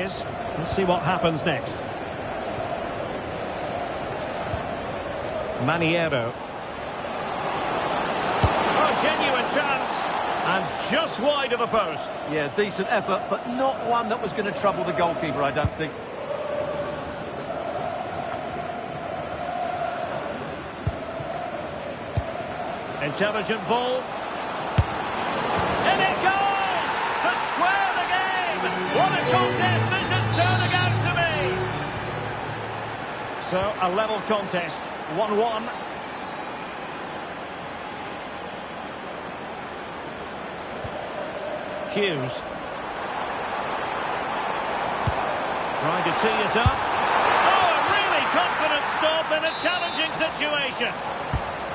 is. Let's see what happens next. Maniero. Oh, genuine chance. And just wide of the post. Yeah, decent effort, but not one that was going to trouble the goalkeeper, I don't think. Intelligent ball. And it goes to square the game. What a contest this is turning out to be. So, a level contest. 1-1. Hughes. Trying to tee it up. Oh, a really confident stop in a challenging situation.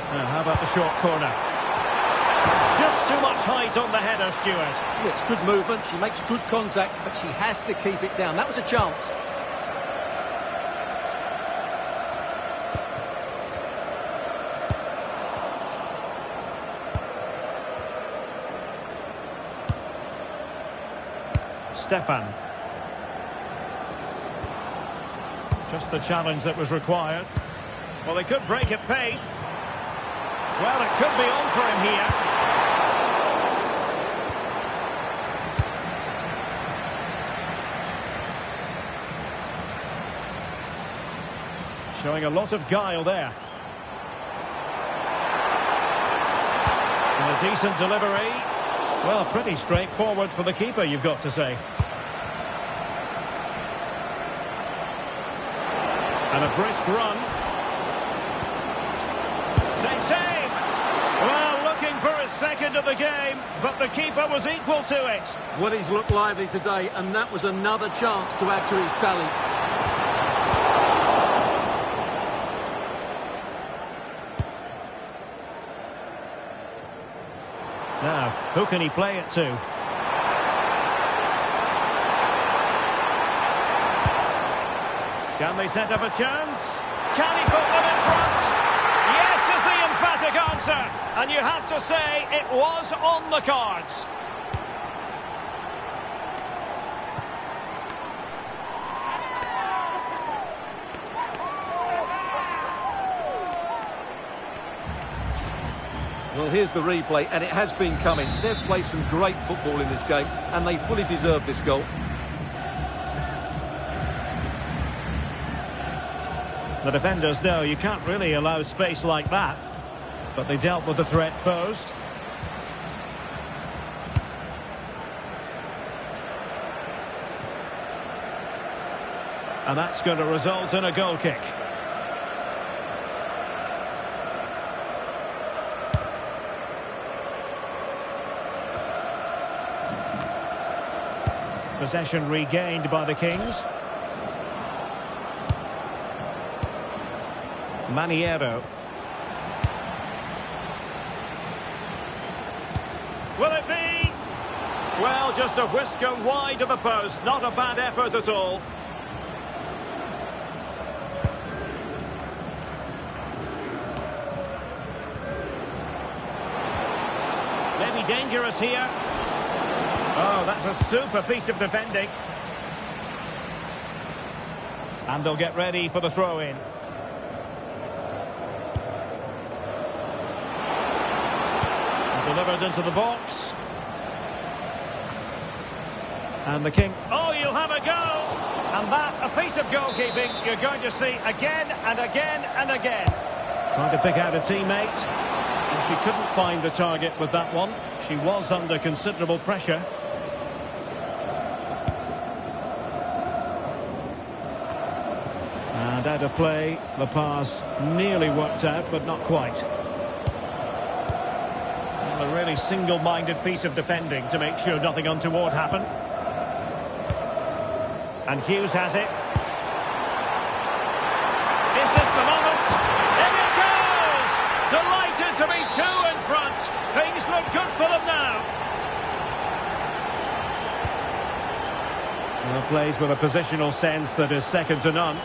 Now, how about the short corner? Just too much height on the header, Stuart. It's good movement, she makes good contact, but she has to keep it down. That was a chance. Stefan. Just the challenge that was required. Well, they could break at pace. Well, it could be on for him here. Showing a lot of guile there. And a decent delivery. Well, pretty straightforward for the keeper, you've got to say. And a brisk run. Takes aim. Well, looking for his second of the game, but the keeper was equal to it. Well, he's looked lively today, and that was another chance to add to his tally. Now, who can he play it to? Can they set up a chance? Can he put them in front? Yes is the emphatic answer. And you have to say it was on the cards. Well, here's the replay, and it has been coming. They've played some great football in this game, and they fully deserve this goal. The defenders know you can't really allow space like that, but they dealt with the threat posed. And that's going to result in a goal kick. Possession regained by the Kings. Maniero. Will it be? Well, just a whisker wide of the post. Not a bad effort at all. Maybe dangerous here. Oh, that's a super piece of defending. And they'll get ready for the throw-in. Delivered into the box. And the King. Oh, you'll have a go. And that, a piece of goalkeeping you're going to see again and again and again. Trying to pick out a teammate. And she couldn't find the target with that one. She was under considerable pressure. And out of play, the pass nearly worked out, but not quite. A really single-minded piece of defending to make sure nothing untoward happened. And Hughes has it. Is this the moment? In it goes! Delighted to be two in front. Things look good for them now. Well, plays with a positional sense that is second to none.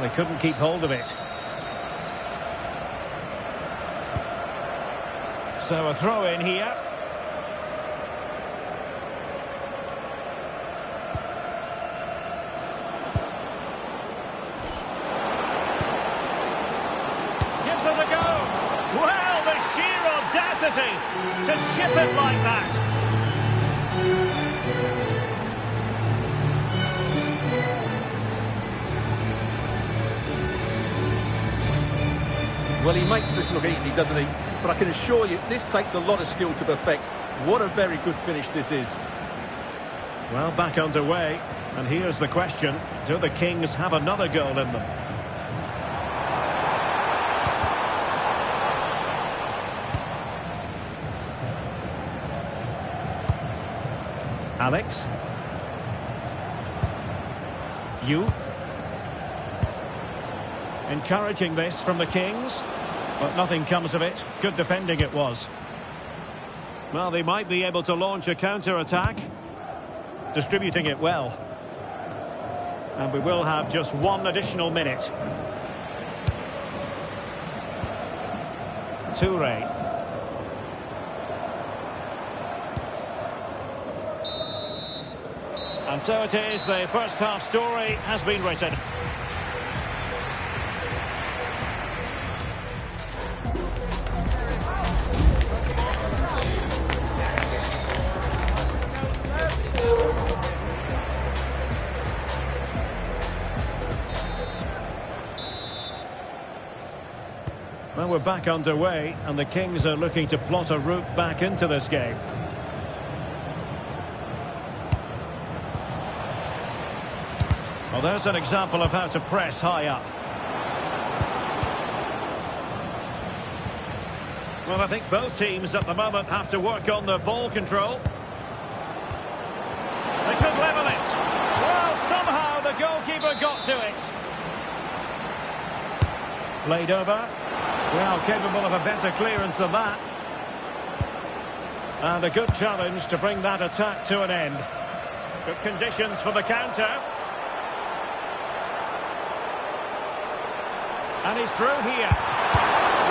They couldn't keep hold of it. So a throw in here. Gives it a go. Well, the sheer audacity to chip it like that. Well, he makes this look easy, doesn't he? But I can assure you, this takes a lot of skill to perfect. What a very good finish this is. Well, back underway. And here's the question. Do the Kings have another goal in them? Alex. You. Encouraging this from the Kings. But nothing comes of it. Good defending it was. Well, they might be able to launch a counter-attack. Distributing it well. And we will have just one additional minute. Toure. And so it is, the first half story has been written. Well, we're back underway, and the Kings are looking to plot a route back into this game. Well, there's an example of how to press high up. Well, I think both teams at the moment have to work on their ball control. They could level it. Well, somehow the goalkeeper got to it. Played over. Well, capable of a better clearance than that. And a good challenge to bring that attack to an end. Good conditions for the counter. And he's through here.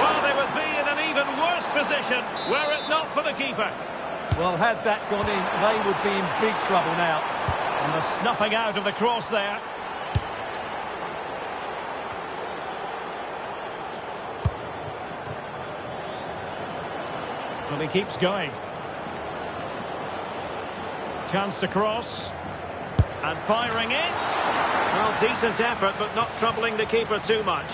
Well, they would be in an even worse position were it not for the keeper. Well, had that gone in, they would be in big trouble now. And the snuffing out of the cross there. Well, he keeps going. Chance to cross. And firing it. Well, decent effort, but not troubling the keeper too much.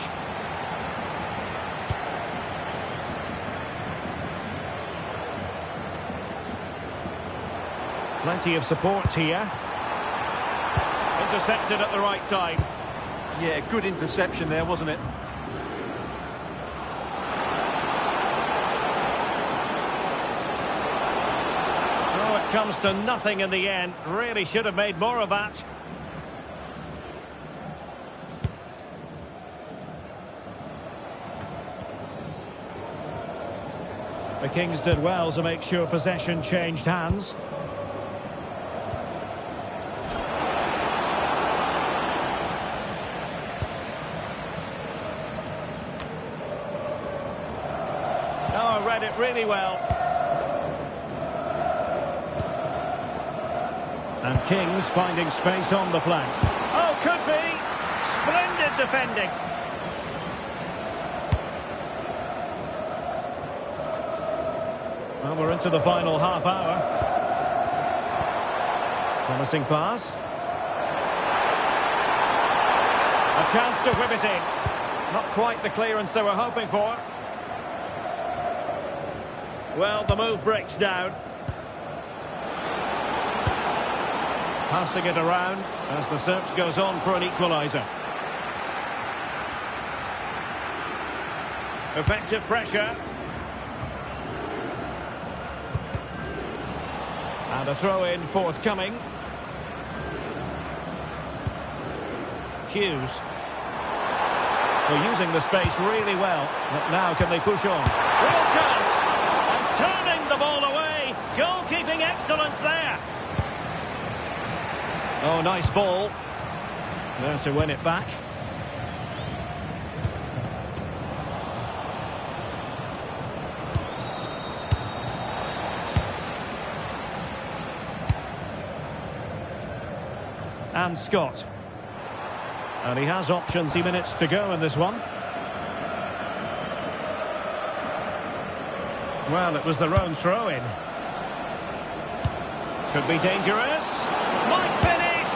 Plenty of support here. Intercepted at the right time. Yeah, good interception there, wasn't it? Oh, it comes to nothing in the end. Really should have made more of that. The Kings did well to make sure possession changed hands. Oh, read it really well. And Kings finding space on the flank. Oh, could be. Splendid defending. Well, we're into the final half hour. Promising pass. A chance to whip it in. Not quite the clearance they were hoping for. Well, the move breaks down. Passing it around as the search goes on for an equaliser. Effective pressure. And a throw-in forthcoming. Hughes. They're using the space really well. But now can they push on? Real chance! And turning the ball away. Goalkeeping excellence there. Oh, nice ball. There to win it back. And Scott. And he has options. 3 minutes to go in this one. Well, it was their own throw-in. Could be dangerous. Might finish.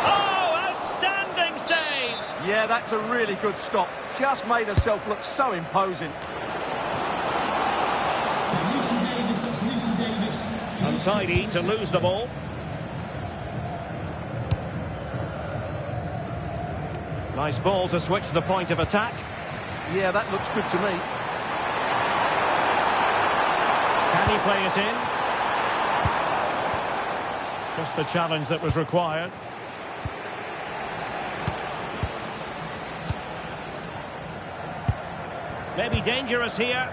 Oh, outstanding save. Yeah, that's a really good stop. Just made herself look so imposing. Untidy to lose the ball. Nice ball to switch the point of attack. Yeah, that looks good to me. Can he play it in? Just the challenge that was required. Maybe dangerous here.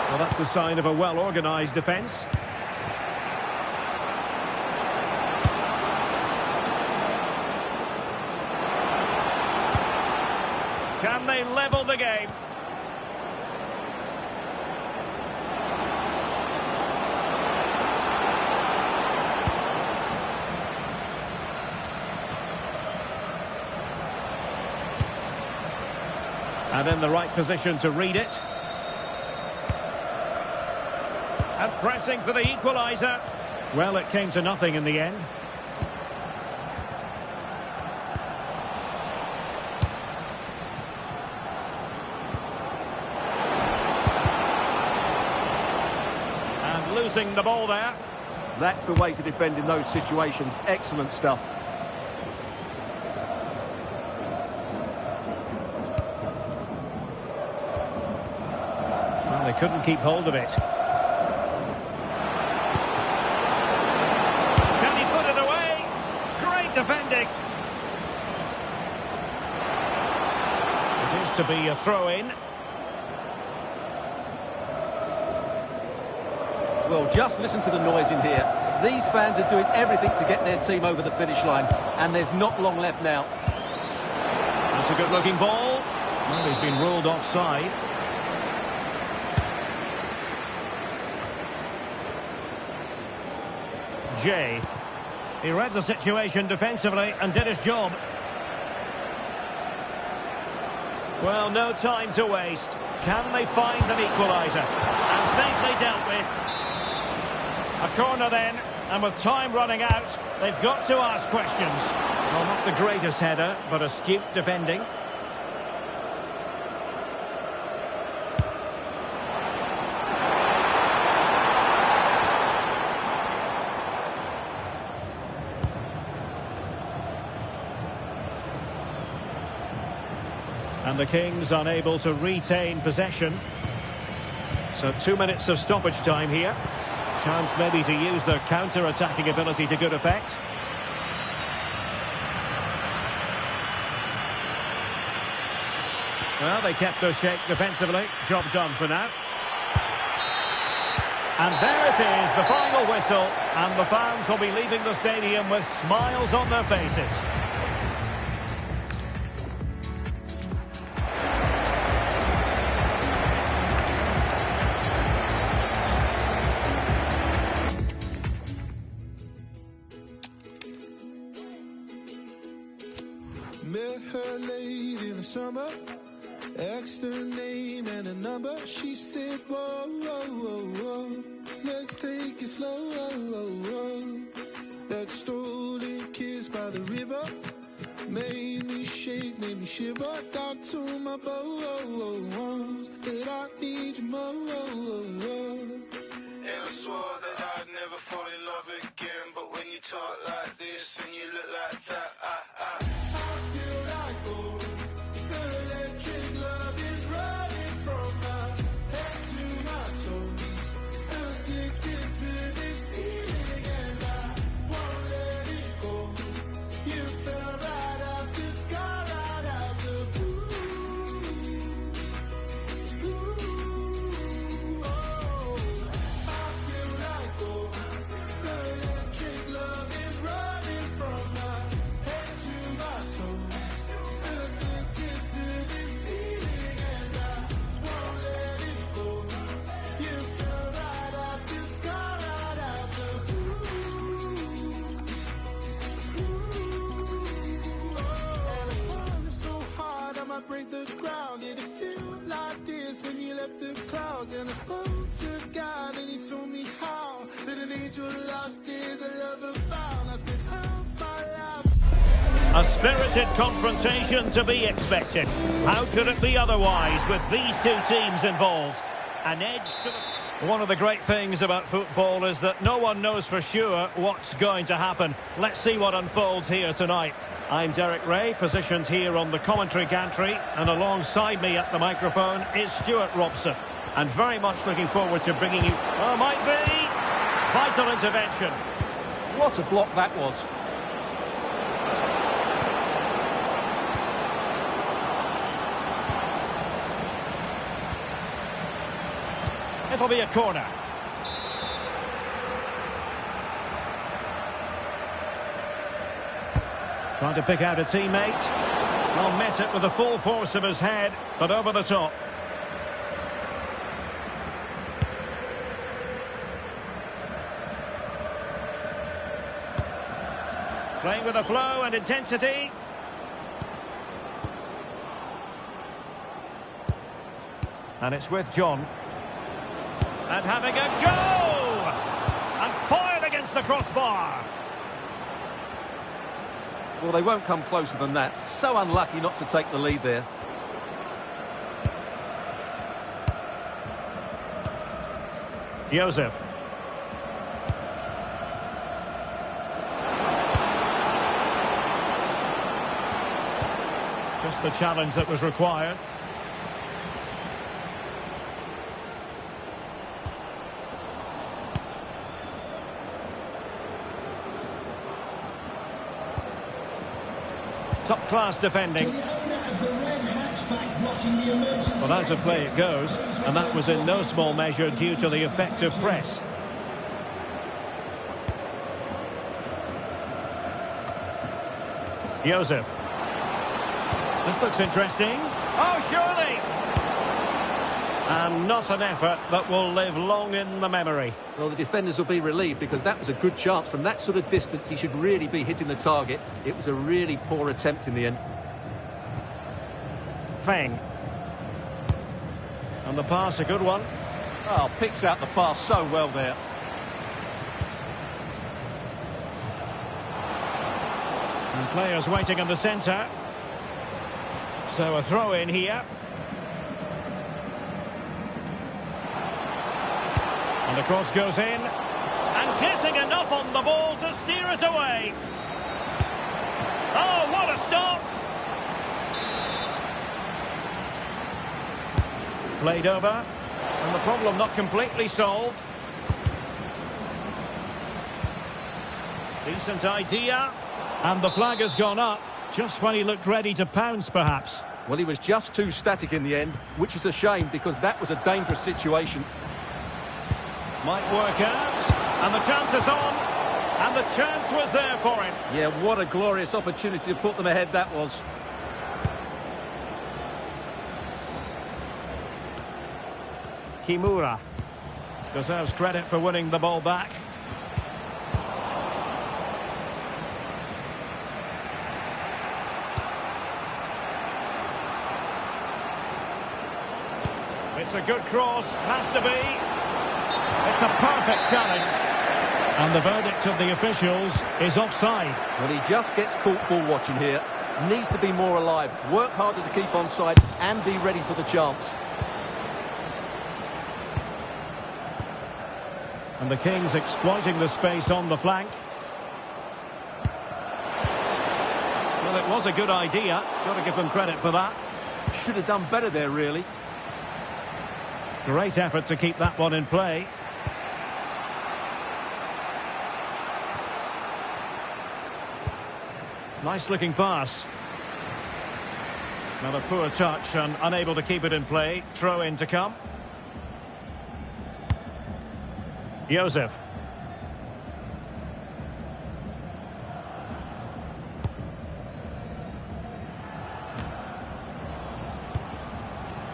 Well, that's the sign of a well-organised defence. Can they level the game? And in the right position to read it. And pressing for the equaliser. Well, it came to nothing in the end. And losing the ball there. That's the way to defend in those situations. Excellent stuff. Well, they couldn't keep hold of it. Can he put it away? Great defending. It is to be a throw-in. Well, just listen to the noise in here. These fans are doing everything to get their team over the finish line, and there's not long left now. That's a good-looking ball. Well, he's been ruled offside. Jay. He read the situation defensively and did his job. Well, no time to waste. Can they find an equaliser? And safely dealt with. A corner then, and with time running out, they've got to ask questions. Well, not the greatest header, but astute defending. And the Kings unable to retain possession. So 2 minutes of stoppage time here. Chance maybe to use their counter-attacking ability to good effect. Well, they kept their shape defensively. Job done for now. And there it is, the final whistle. And the fans will be leaving the stadium with smiles on their faces. Met her late in the summer, asked her name and a number. She said, whoa, whoa, whoa, whoa, let's take it slow. That stolen kiss by the river made me shake, made me shiver. Down to my bones that I need you more. And I swore that I'd never fall in love again. But when you talk like this and you look like that, I feel like gold. The electric love is running from my head to my toes. Addicted to this feeling and I won't let it go. You fell right out the sky, right out the blue. Oh, I feel like gold. The electric love is running from my head to the ground. Did it feel like this when you left the clouds? And I spoke to God and he told me how that an angel lost is a lover found. I spent half my life. A spirited confrontation to be expected. How could it be otherwise with these two teams involved? An edge to the... One of the great things about football is that no one knows for sure what's going to happen. Let's see what unfolds here tonight. I'm Derek Ray, positioned here on the commentary gantry, and alongside me at the microphone is Stuart Robson. And very much looking forward to bringing you... Oh, might be... Vital intervention. What a block that was. It'll be a corner. Trying to pick out a teammate. Well, met it with the full force of his head, but over the top. Playing with the flow and intensity. And it's with John. And having a go! And fired against the crossbar. Well, they won't come closer than that. So unlucky not to take the lead there. Joseph. Just the challenge that was required. Top-class defending. Well, out of play it goes, and that was in no small measure due to the effective press. Joseph. This looks interesting. Oh, surely! And not an effort that will live long in the memory. Well, the defenders will be relieved because that was a good chance. From that sort of distance, he should really be hitting the target. It was a really poor attempt in the end. Feng. And the pass, a good one. Oh, picks out the pass so well there. And players waiting in the centre. So a throw in here. And the cross goes in. And getting enough on the ball to steer us away. Oh, what a stop! Played over. And the problem not completely solved. Decent idea. And the flag has gone up. Just when he looked ready to pounce, perhaps. Well, he was just too static in the end, which is a shame because that was a dangerous situation. Might work out. And the chance is on. And the chance was there for him. Yeah, what a glorious opportunity to put them ahead that was. Kimura deserves credit for winning the ball back. It's a good cross, has to be. It's a perfect challenge. And the verdict of the officials is offside. Well, he just gets caught ball watching here. Needs to be more alive, work harder to keep onside and be ready for the chance. And the Kings exploiting the space on the flank. Well, it was a good idea. Got to give them credit for that. Should have done better there, really. Great effort to keep that one in play. Nice looking pass. Another poor touch and unable to keep it in play. Throw in to come. Joseph.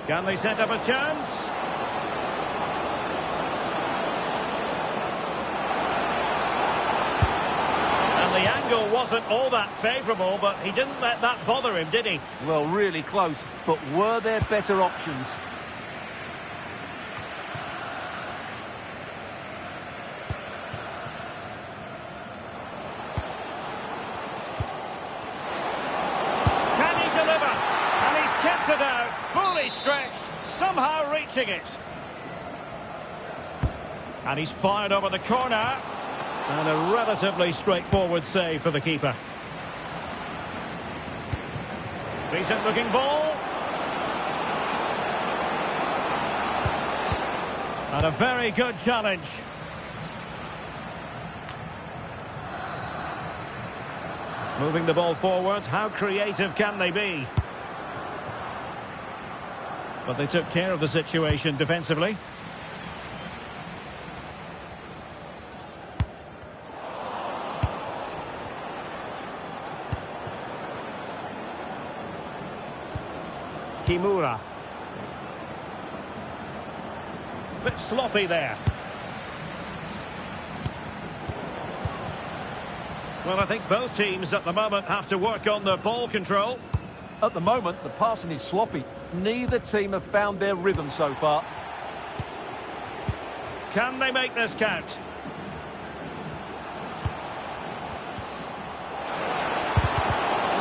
Can they set up a chance? And the angle. angle wasn't all that favourable, but he didn't let that bother him, did he? Well, really close, but were there better options? Can he deliver? And he's kept it out, fully stretched, somehow reaching it. And he's fired over the corner. And a relatively straightforward save for the keeper. Decent looking ball. And a very good challenge. Moving the ball forward, how creative can they be? But they took care of the situation defensively. Kimura. Bit sloppy there. Well, I think both teams at the moment have to work on their ball control. At the moment, the passing is sloppy. Neither team have found their rhythm so far. Can they make this count?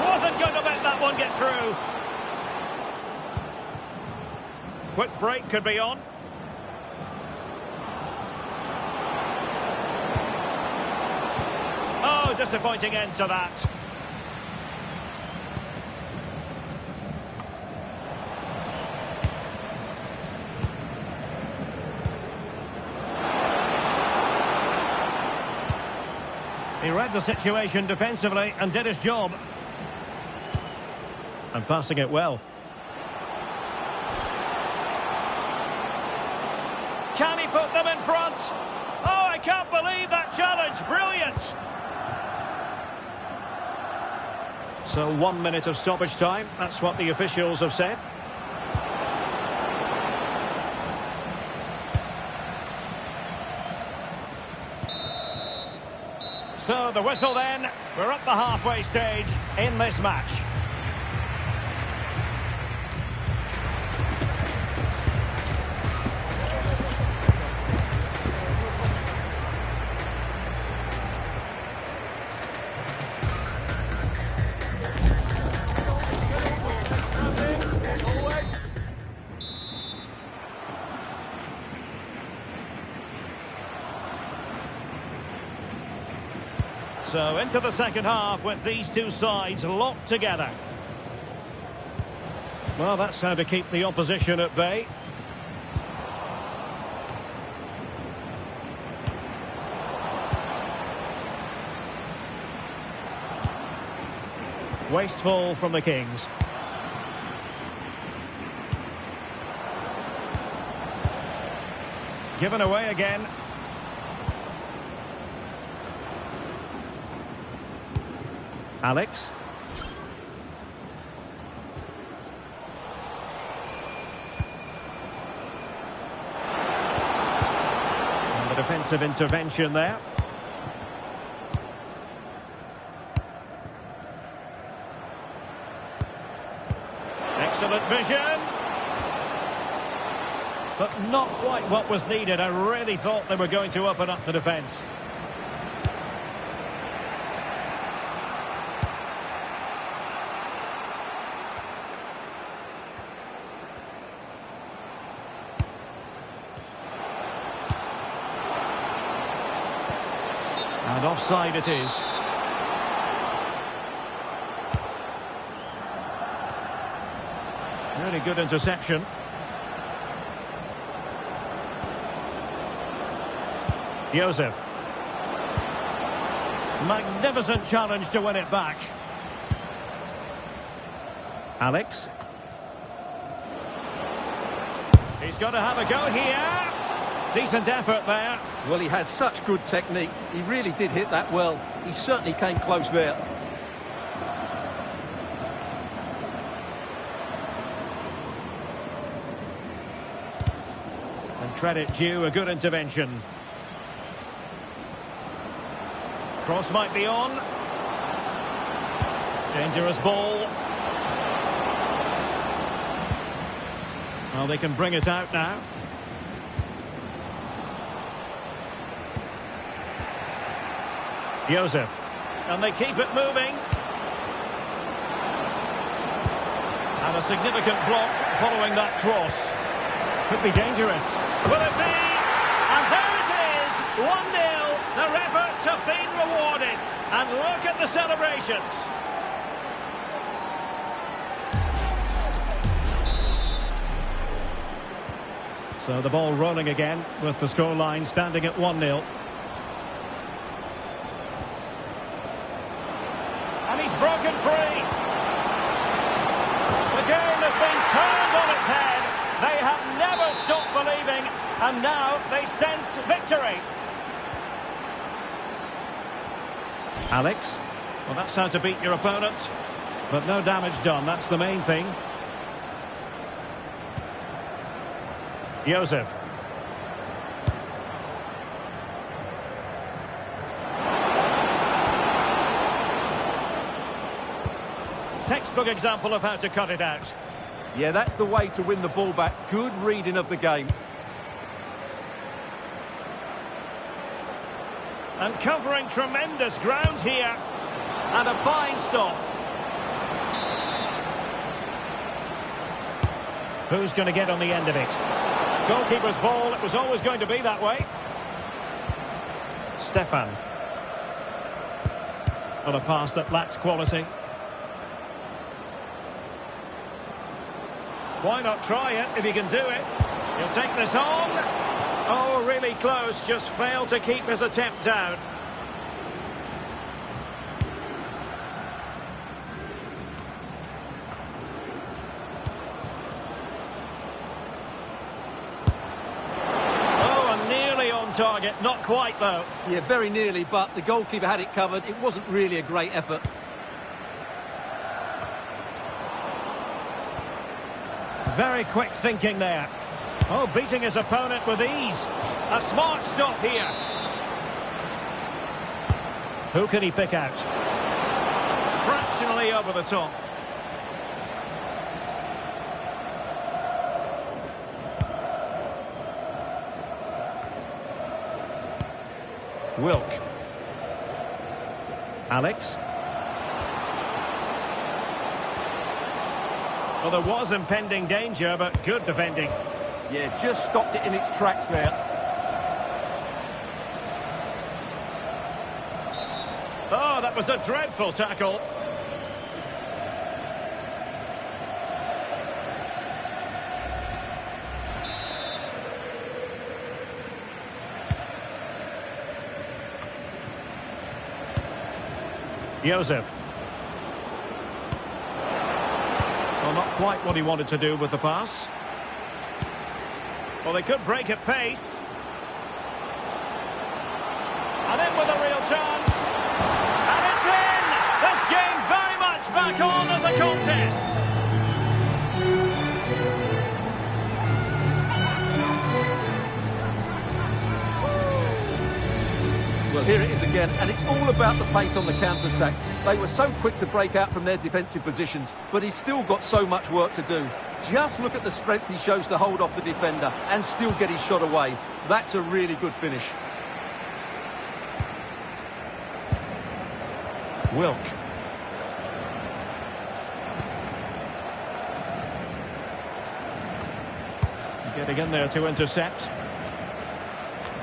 Wasn't going to let that one get through. Quick break could be on. Oh, disappointing end to that. He read the situation defensively and did his job. And passing it well. Can he put them in front? Oh, I can't believe that challenge. Brilliant. So 1 minute of stoppage time. That's what the officials have said. So the whistle then. We're at the halfway stage in this match. So into the second half with these two sides locked together. Well, that's how to keep the opposition at bay. Wasteful from the Kings. Given away again. Alex. And the defensive intervention there. Excellent vision. But not quite what was needed. I really thought they were going to open up the defence. And offside it is. Really good interception. Josef. Magnificent challenge to win it back. Alex. He's got to have a go here. Decent effort there. Well, he has such good technique. He really did hit that well. He certainly came close there. And credit due, a good intervention. Cross might be on. Dangerous ball. Well, they can bring it out now. Joseph. And they keep it moving. And a significant block following that cross. Could be dangerous. Will it be? And there it is! 1-0. Their efforts have been rewarded. And look at the celebrations. So the ball rolling again with the scoreline standing at 1-0. And he's broken free. The game has been turned on its head. They have never stopped believing, and now they sense victory. Alex, well, that's how to beat your opponent, but no damage done, that's the main thing. Joseph. Textbook example of how to cut it out. Yeah, that's the way to win the ball back. Good reading of the game. And covering tremendous ground here. And a fine stop. Who's going to get on the end of it? Goalkeeper's ball, it was always going to be that way. Stefan. On a pass that lacks quality. Why not try it if he can do it? He'll take this on. Oh, really close, just failed to keep his attempt down. Target, not quite though. Yeah, very nearly, but the goalkeeper had it covered. It wasn't really a great effort. Very quick thinking there. Oh, beating his opponent with ease. A smart stop here. Who can he pick out? Fractionally over the top. Wilk. Alex. Well, there was impending danger, but good defending. Yeah, just stopped it in its tracks there. Oh, that was a dreadful tackle. Joseph. Well, not quite what he wanted to do with the pass. Well, they could break at pace. And in with a real chance. And it's in! This game very much back on as a contest. Well, here it is again, and it's all about the pace on the counter-attack. They were so quick to break out from their defensive positions, but he's still got so much work to do. Just look at the strength he shows to hold off the defender and still get his shot away. That's a really good finish. Wilk. Getting in there to intercept.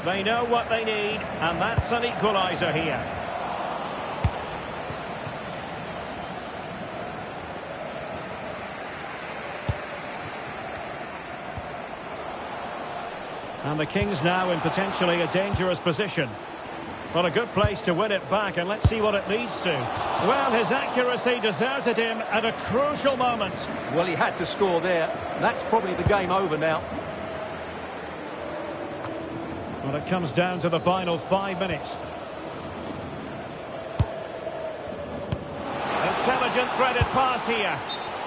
They know what they need, and that's an equaliser here. And the Kings now in potentially a dangerous position. Well, a good place to win it back, and let's see what it leads to. Well, his accuracy deserted him at a crucial moment. Well, he had to score there. That's probably the game over now. Well, it comes down to the final 5 minutes. Intelligent threaded pass here.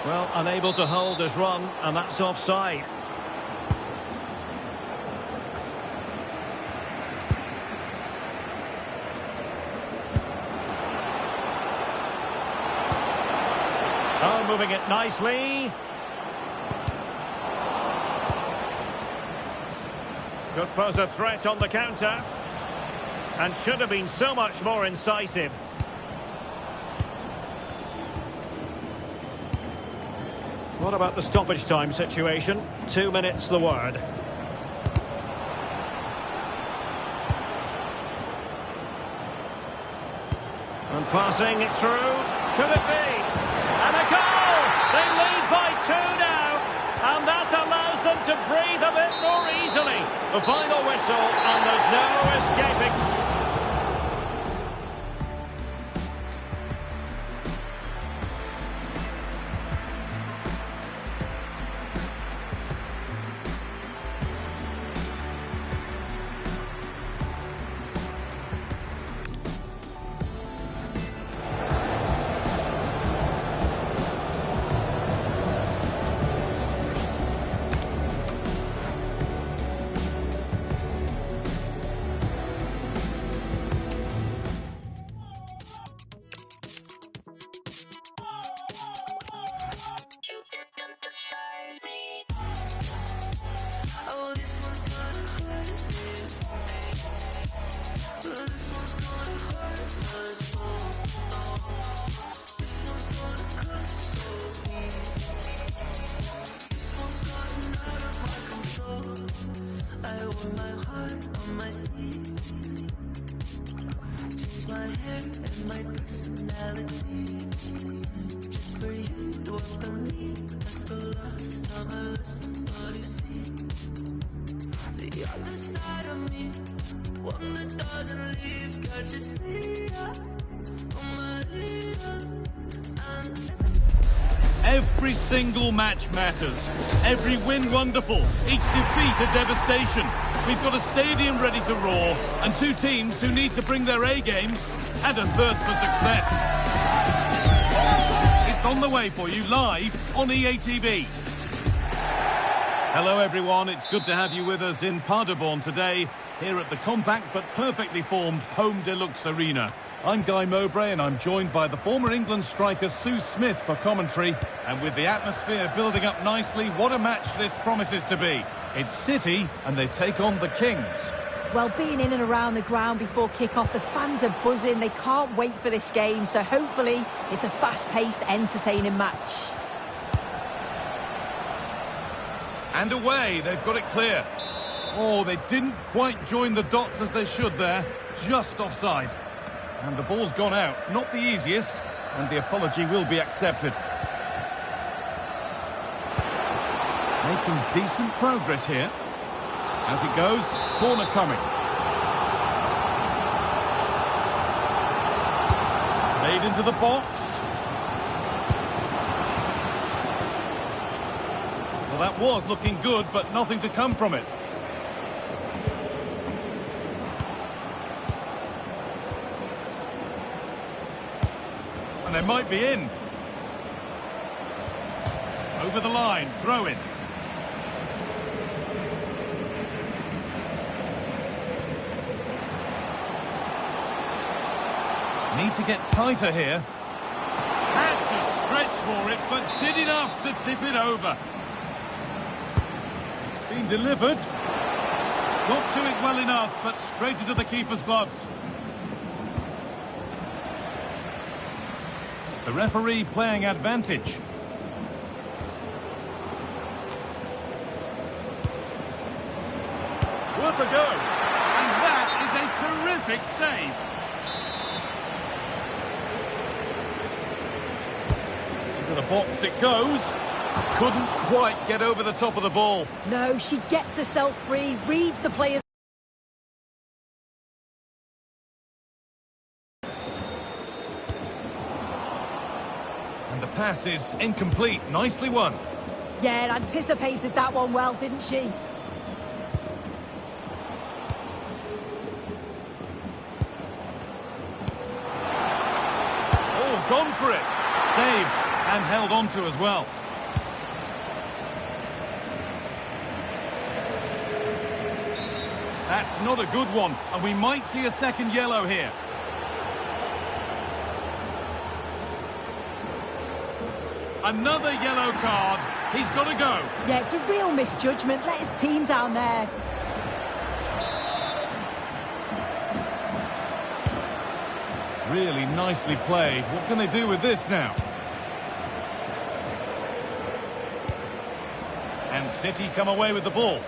Well, unable to hold his run, and that's offside. moving it nicely. Could pose a threat on the counter. And should have been so much more incisive. What about the stoppage time situation? 2 minutes the word. And passing it through. Could it be? And a goal! They lead by 2 now. And that allows them to breathe a bit more easily. The final whistle, and there's no escaping. Oh, this one's gonna hurt me. This one's gonna hurt my soul. This one's gonna cut so deep. This one's gotten out of my control. I wore my heart on my sleeve. Changed my hair and my personality. Just for you to believe. That's the last time I listened, but you see the other side of me, one that doesn't leave. Can't you see it? Every single match matters. Every win wonderful. Each defeat a devastation. We've got a stadium ready to roar, and two teams who need to bring their A games and a thirst for success. It's on the way for you live on EATV. Hello everyone, it's good to have you with us in Paderborn today, here at the compact but perfectly formed Home Deluxe Arena. I'm Guy Mowbray and I'm joined by the former England striker Sue Smith for commentary. And with the atmosphere building up nicely, what a match this promises to be. It's City and they take on the Kings. Well, being in and around the ground before kick-off, the fans are buzzing. They can't wait for this game, so hopefully it's a fast-paced, entertaining match. And away, they've got it clear. Oh, they didn't quite join the dots as they should there. Just offside. And the ball's gone out. Not the easiest, and the apology will be accepted. Making decent progress here. Out it goes. Corner coming. Made into the box. Well, that was looking good, but nothing to come from it. And they might be in. Over the line, throw in. Need to get tighter here. Had to stretch for it, but did enough to tip it over. Been delivered. Got to it well enough, but straight into the keeper's gloves. The referee playing advantage. Worth a go. And that is a terrific save. Into the box it goes. Couldn't quite get over the top of the ball. No, she gets herself free, reads the player. And the pass is incomplete. Nicely won. Yeah, anticipated that one well, didn't she? Oh, gone for it. Saved and held on to as well. That's not a good one, and we might see a second yellow here. Another yellow card. He's got to go. Yeah, it's a real misjudgment. Let his team down there. Really nicely played. What can they do with this now? And City come away with the ball.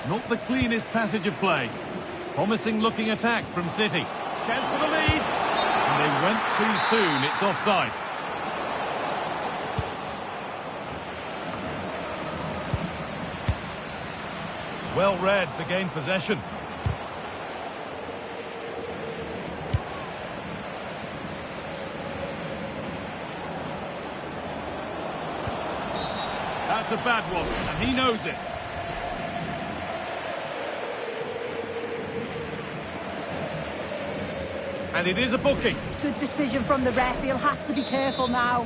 Not the cleanest passage of play. Promising looking attack from City. Chance for the lead. And they went too soon. It's offside. Well read to gain possession. That's a bad one, and he knows it. And it is a booking. Good decision from the ref. He'll have to be careful now.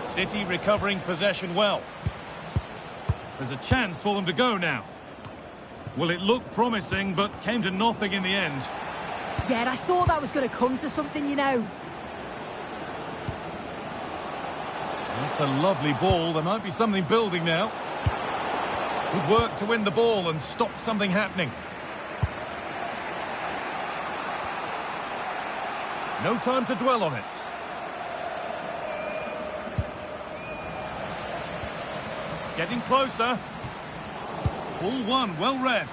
City recovering possession well. There's a chance for them to go now. Well, it looked promising, but came to nothing in the end. Yeah, and I thought that was going to come to something, you know. That's a lovely ball. There might be something building now. Good work to win the ball and stop something happening. No time to dwell on it. Getting closer. Ball one, well read.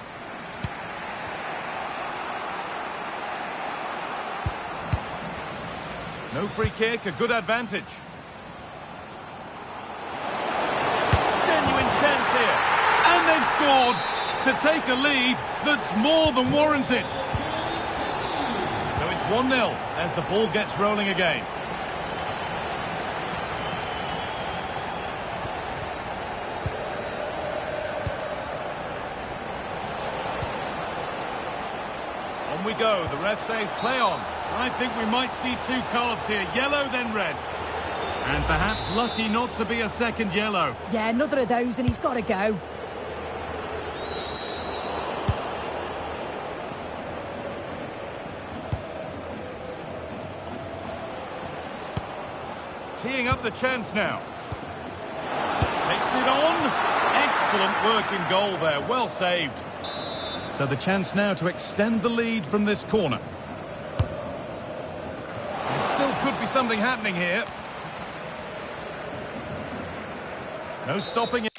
No free kick, a good advantage. Genuine chance here. And they've scored to take a lead that's more than warranted. So it's 1-0 as the ball gets rolling again. On we go. The ref says play on. I think we might see 2 cards here. Yellow, then red. And perhaps lucky not to be a second yellow. Yeah, another of those and he's got to go. Teeing up the chance now. Takes it on. Excellent work in goal there. Well saved. So the chance now to extend the lead from this corner. There still could be something happening here. No stopping it.